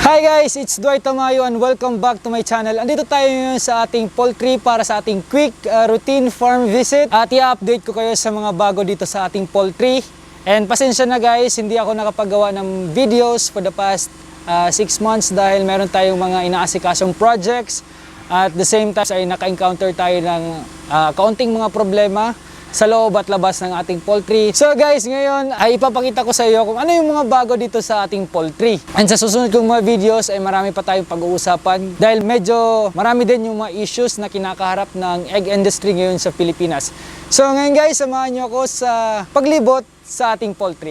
Hi guys, it's Dwight Tamayo and welcome back to my channel. Andito tayo ngayon sa ating poultry para sa ating quick routine farm visit. At i-update ko kayo sa mga bago dito sa ating poultry. And pasensya na guys, hindi ako nakapagawa ng videos for the past 6 months dahil meron tayong mga inaasikasong projects. At the same time ay naka-encounter tayo ng kaunting mga problema sa loob at labas ng ating poultry. So guys, ngayon ay ipapakita ko sa iyo kung ano yung mga bago dito sa ating poultry. And sa susunod kong mga videos ay marami pa tayong pag-uusapan dahil medyo marami din yung mga issues na kinakaharap ng egg industry ngayon sa Pilipinas. So ngayon guys, samahan niyo ako sa paglibot sa ating poultry.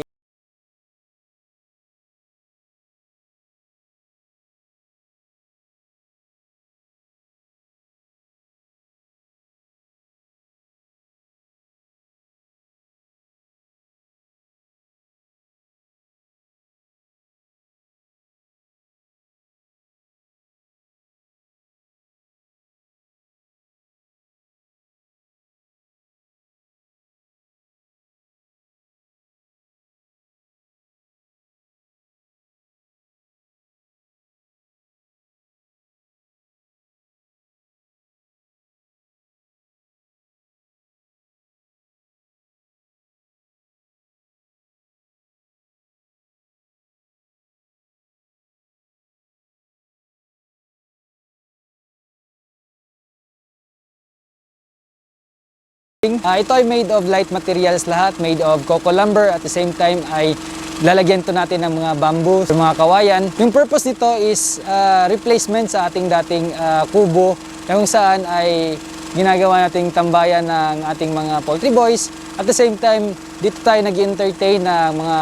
Ito ay made of light materials lahat, made of coco lumber. At the same time ay lalagyan to natin ng mga bamboo, mga kawayan. Yung purpose nito is replacement sa ating dating kubo kung saan ay ginagawa nating tambayan ng ating mga poultry boys. At the same time, dito tayo nag-entertain ng mga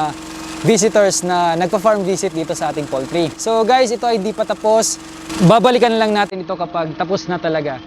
visitors na nagpa-farm visit dito sa ating poultry. So guys, ito ay di pa tapos. Babalikan lang natin ito kapag tapos na talaga.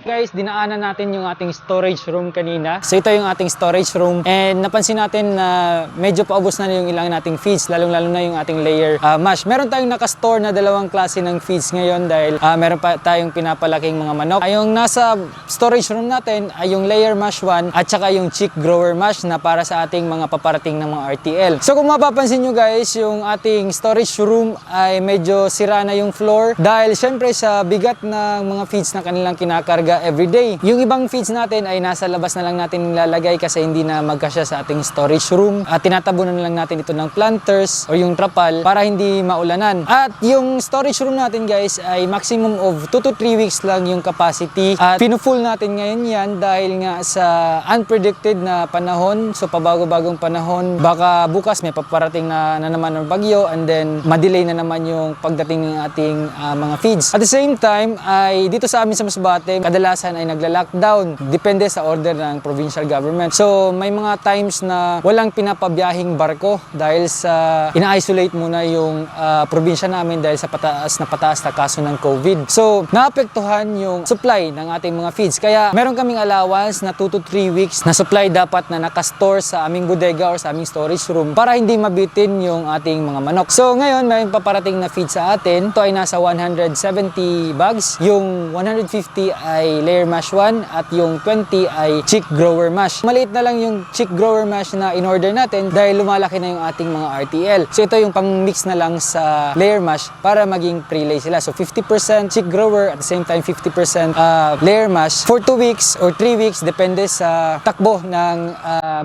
Guys, dinaanan natin yung ating storage room kanina. So ito yung ating storage room and napansin natin na medyo paubos na yung ilang nating feeds, lalong-lalo na yung ating layer mash. Meron tayong nakastore na dalawang klase ng feeds ngayon dahil meron pa tayong pinapalaking mga manok. Yung nasa storage room natin ay yung layer mash 1 at saka yung chick grower mash na para sa ating mga paparating ng mga RTL. So kung mapapansin nyo guys, yung ating storage room ay medyo sira na yung floor dahil syempre sa bigat ng mga feeds na kanilang kinakarga everyday. Yung ibang feeds natin ay nasa labas na lang natin nilalagay kasi hindi na magkasya sa ating storage room. At tinatabunan na lang natin ito ng planters o yung trapal para hindi maulanan. At yung storage room natin guys ay maximum of 2 to 3 weeks lang yung capacity. At pinufull natin ngayon yan dahil nga sa unpredicted na panahon. So pabago-bagong panahon. Baka bukas may paparating na naman ng bagyo and then madelay na naman yung pagdating ng ating mga feeds. At the same time ay dito sa amin sa Masbate, kadalasan ay nagla-lockdown. Depende sa order ng provincial government. So may mga times na walang pinapabiyahing barko dahil sa ina-isolate muna yung probinsya namin dahil sa pataas na kaso ng COVID. So naapektuhan yung supply ng ating mga feeds. Kaya meron kaming allowance na 2 to 3 weeks na supply dapat na nakastore sa aming bodega or sa aming storage room para hindi mabitin yung ating mga manok. So ngayon may paparating na feed sa atin. Ito ay nasa 170 bags. Yung 150 ay layer mash 1 at yung 20 ay chick grower mash. Maliit na lang yung chick grower mash na in-order natin dahil lumalaki na yung ating mga RTL. So ito yung pang-mix na lang sa layer mash para maging pre-lay sila. So 50% chick grower at the same time 50% layer mash for 2 weeks or 3 weeks depende sa takbo ng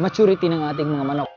maturity ng ating mga manok.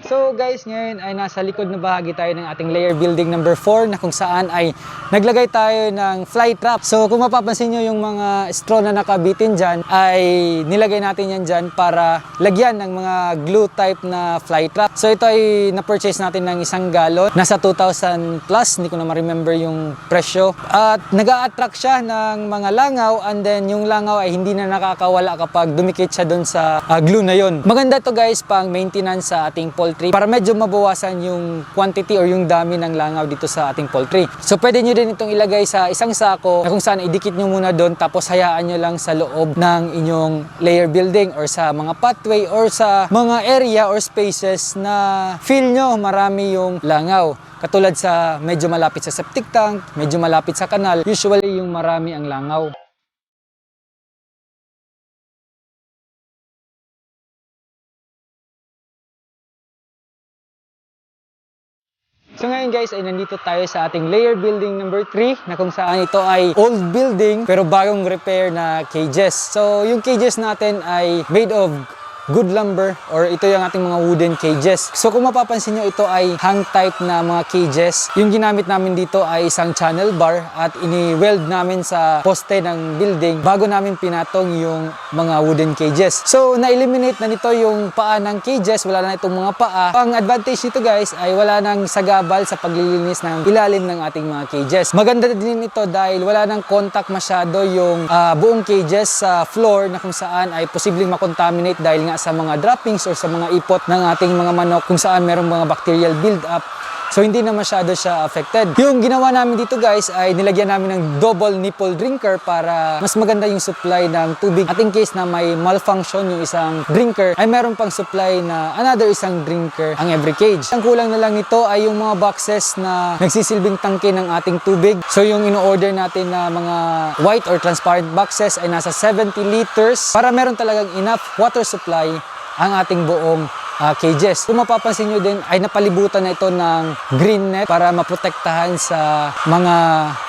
So guys, ngayon ay nasa likod na bahagi tayo ng ating layer building number 4 na kung saan ay naglagay tayo ng fly trap. So kung mapapansin nyo yung mga straw na nakabitin dyan ay nilagay natin yan dyan para lagyan ng mga glue type na fly trap. So ito ay na-purchase natin ng 1 galon. Nasa 2,000 plus, hindi ko na ma-remember yung presyo. At nag-a-attract siya ng mga langaw and then yung langaw ay hindi na nakakawala kapag dumikit siya dun sa glue na yon. Maganda to guys pang maintenance sa ating poultry poultry para medyo mabawasan yung quantity or yung dami ng langaw dito sa ating poultry. So pwede nyo din itong ilagay sa isang sako na kung saan idikit nyo muna doon tapos hayaan nyo lang sa loob ng inyong layer building or sa mga pathway or sa mga area or spaces na feel nyo marami yung langaw. Katulad sa medyo malapit sa septic tank, medyo malapit sa kanal, usually yung marami ang langaw. So ngayon guys ay nandito tayo sa ating layer building number 3 na kung saan ito ay old building pero bagong repair na cages. So yung cages natin ay made of good lumber or ito yung ating mga wooden cages. So kung mapapansin nyo, ito ay hang type na mga cages. Yung ginamit namin dito ay isang channel bar at ini-weld namin sa poste ng building bago namin pinatong yung mga wooden cages. So na-eliminate na nito yung paa ng cages, wala na itong mga paa. Ang advantage nito guys ay wala nang sagabal sa paglilinis ng ilalim ng ating mga cages. Maganda din ito dahil wala nang contact masyado yung buong cages sa floor na kung saan ay posibleng makontaminate dahil nga sa mga droppings or sa mga ipot ng ating mga manok kung saan merong mga bacterial build up. So hindi na masyado siya affected. Yung ginawa namin dito guys ay nilagyan namin ng double nipple drinker para mas maganda yung supply ng tubig. At in case na may malfunction yung isang drinker ay meron pang supply na another isang drinker ang every cage. Ang kulang na lang nito ay yung mga boxes na nagsisilbing tangke ng ating tubig. So yung ino-order natin na mga white or transparent boxes ay nasa 70 liters para meron talagang enough water supply ang ating buong cages. Kung mapapansin nyo din ay napalibutan na ito ng green net para maprotektahan sa mga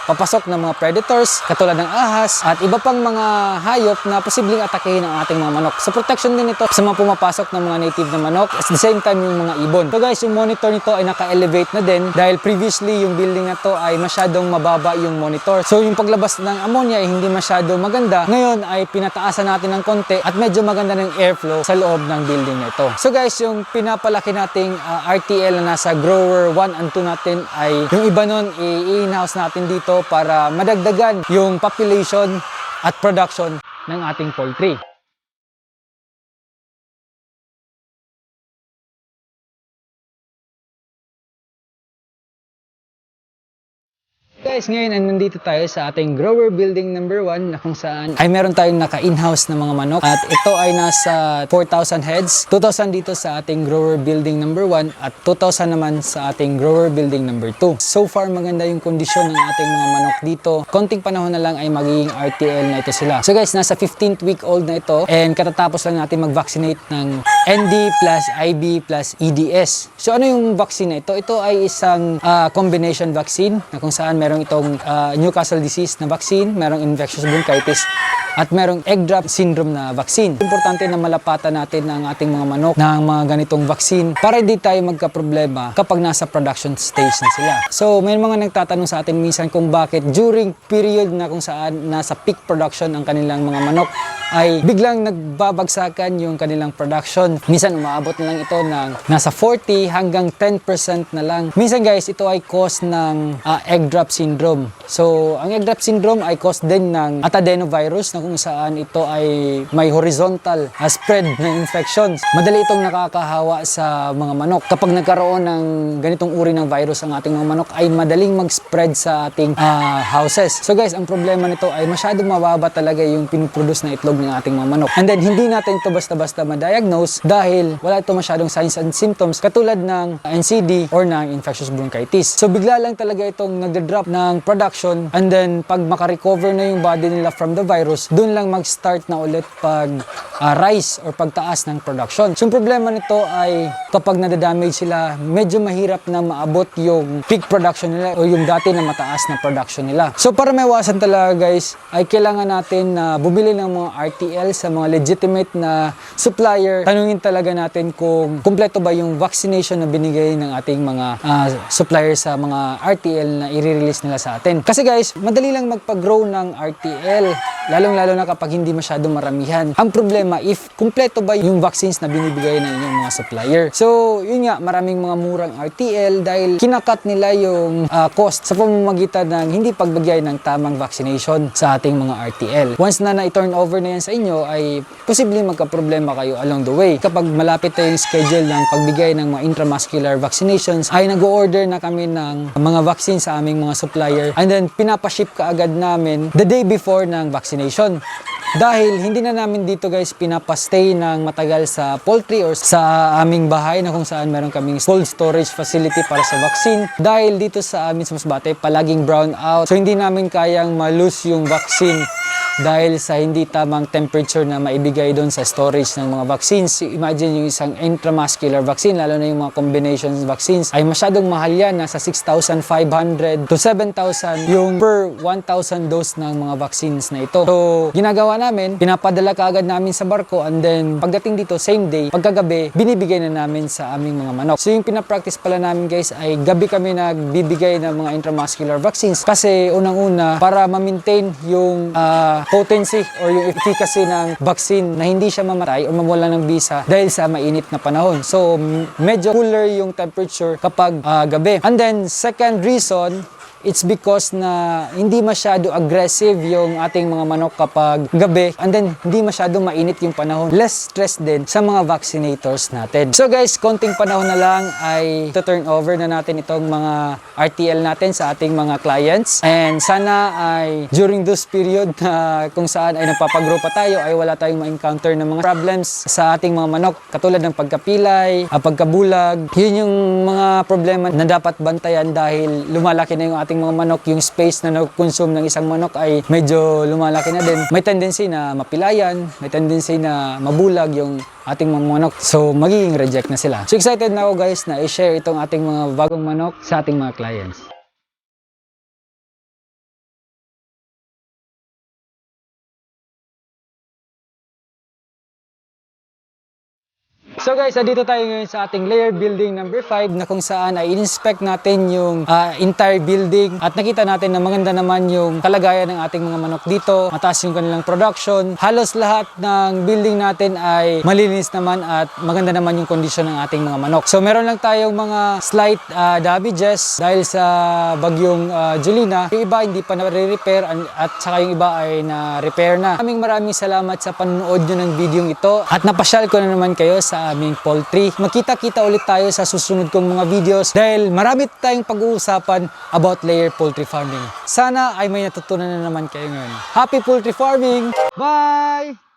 papasok ng mga predators katulad ng ahas at iba pang mga hayop na posibleng atakehin ang ating mga manok. So protection din ito sa mga pumapasok ng mga native na manok at the same time yung mga ibon. So guys, yung monitor nito ay naka-elevate na din dahil previously yung building na to ay masyadong mababa yung monitor. So yung paglabas ng ammonia ay hindi masyado maganda. Ngayon ay pinataasan natin ng konti at medyo maganda ng airflow sa loob ng building na ito. So guys, yung pinapalaki nating RTL na nasa grower 1 and 2 natin ay yung iba nun i-in-house natin dito para madagdagan yung population at production ng ating poultry. Guys, ngayon ay nandito tayo sa ating grower building number 1 na kung saan ay meron tayong naka-in-house na mga manok at ito ay nasa 4,000 heads, 2,000 dito sa ating grower building number 1 at 2,000 naman sa ating grower building number 2. So far maganda yung kondisyon ng ating mga manok dito. Konting panahon na lang ay magiging RTL na ito sila. So guys, nasa 15th week old na ito and katatapos lang natin mag-vaccinate ng ND plus IB plus EDS. So ano yung vaccine na ito? Ito ay isang combination vaccine na kung saan merong itong Newcastle disease na vaccine, merong infectious bronchitis at merong egg drop syndrome na vaccine. Importante na malapatan natin ang ating mga manok ng mga ganitong vaccine para hindi tayo magka-problema kapag nasa production stage na sila. So may mga nagtatanong sa atin minsan kung bakit during period na kung saan nasa peak production ang kanilang mga manok ay biglang nagbabagsakan yung kanilang production. Minsan umaabot na lang ito ng nasa 40 hanggang 10% na lang. Minsan guys, ito ay cause ng egg drop syndrome. So ang egg drop syndrome ay cause din ng adenovirus na kung saan ito ay may horizontal spread na infections. Madali itong nakakahawa sa mga manok. Kapag nagkaroon ng ganitong uri ng virus ang ating mga manok ay madaling mag-spread sa ating houses. So guys, ang problema nito ay masyadong mababa talaga yung pinuproduce na itlog ng ating mga manok. And then hindi natin ito basta-basta ma-diagnose dahil wala ito masyadong signs and symptoms katulad ng NCD or ng infectious bronchitis. So bigla lang talaga itong nagde-drop ng production and then pag makarecover na yung body nila from the virus, doon lang mag-start na ulit pag rise or pagtaas ng production. So yung problema nito ay kapag nadadamage sila, medyo mahirap na maabot yung peak production nila o yung dati na mataas na production nila. So para maiwasan talaga guys, ay kailangan natin na bumili ng mga RTL sa mga legitimate na supplier. Tanungin talaga natin kung kumpleto ba yung vaccination na binigay ng ating mga supplier sa mga RTL na i-release nila sa atin. Kasi guys, madali lang magpa-grow ng RTL, lalong-lalo na kapag hindi masyadong maramihan. Ang problema, if kumpleto ba yung vaccines na binibigay ng inyong mga supplier. So, yun nga, maraming mga murang RTL dahil kinakat nila yung cost sa pamamagitan ng hindi pagbigay ng tamang vaccination sa ating mga RTL. Once na na-turn over na yan yan sa inyo ay posibleng magka-problema kayo along the way. Kapag malapit tayong schedule ng pagbigay ng mga intramuscular vaccinations, ay nag-order na kami ng mga vaccine sa aming mga supplier and then pinapaship kaagad namin the day before ng vaccination. Dahil hindi na namin dito guys pinapastay ng matagal sa poultry or sa aming bahay na kung saan meron kaming cold storage facility para sa vaccine. Dahil dito sa amin sa Masbate, palaging brown out. So hindi namin kayang ma-lose yung vaccine dahil sa hindi tamang temperature na maibigay doon sa storage ng mga vaccines. Imagine yung isang intramuscular vaccine, lalo na yung mga combination vaccines, ay masyadong mahal yan. Nasa 6,500 to 7,000 yung per 1,000 dose ng mga vaccines na ito. So, ginagawa namin, pinapadala kaagad namin sa barko and then pagdating dito, same day, pagkagabi, binibigay na namin sa aming mga manok. So, yung pinapractice pala namin guys ay gabi kami nagbibigay ng mga intramuscular vaccines kasi unang-una para ma-maintain yung potency or yung efficacy ng vaccine na hindi siya mamatay o mawala ng bisa dahil sa mainit na panahon. So, medyo cooler yung temperature kapag gabi. And then, second reason, it's because na hindi masyado aggressive yung ating mga manok kapag gabi and then hindi masyado mainit yung panahon. Less stress din sa mga vaccinators natin. So guys, konting panahon na lang ay turn over na natin itong mga RTL natin sa ating mga clients. And sana ay during this period na kung saan ay nagpapagrow pa tayo ay wala tayong ma-encounter ng mga problems sa ating mga manok katulad ng pagkapilay, pagkabulag. Yun yung mga problema na dapat bantayan dahil lumalaki na yung ating mga manok, yung space na nag-consume ng isang manok ay medyo lumalaki na din. May tendency na mapilayan, may tendency na mabulag yung ating mga manok. So, magiging reject na sila. So, excited na ako guys na i-share itong ating mga bagong manok sa ating mga clients. So guys, dito tayo ngayon sa ating layer building number 5 na kung saan ay in-inspect natin yung entire building at nakita natin na maganda naman yung kalagayan ng ating mga manok dito. Mataas yung kanilang production. Halos lahat ng building natin ay malinis naman at maganda naman yung kondisyon ng ating mga manok. So meron lang tayong mga slight damages dahil sa bagyong Julina. Yung iba hindi pa na-repair at saka yung iba ay na-repair na. Maraming salamat sa panonood nyo ng video ito at napasyal ko na naman kayo sa aming poultry. Magkita-kita ulit tayo sa susunod kong mga videos dahil marami tayong pag-uusapan about layer poultry farming. Sana ay may natutunan na naman kayo ngayon. Happy poultry farming! Bye!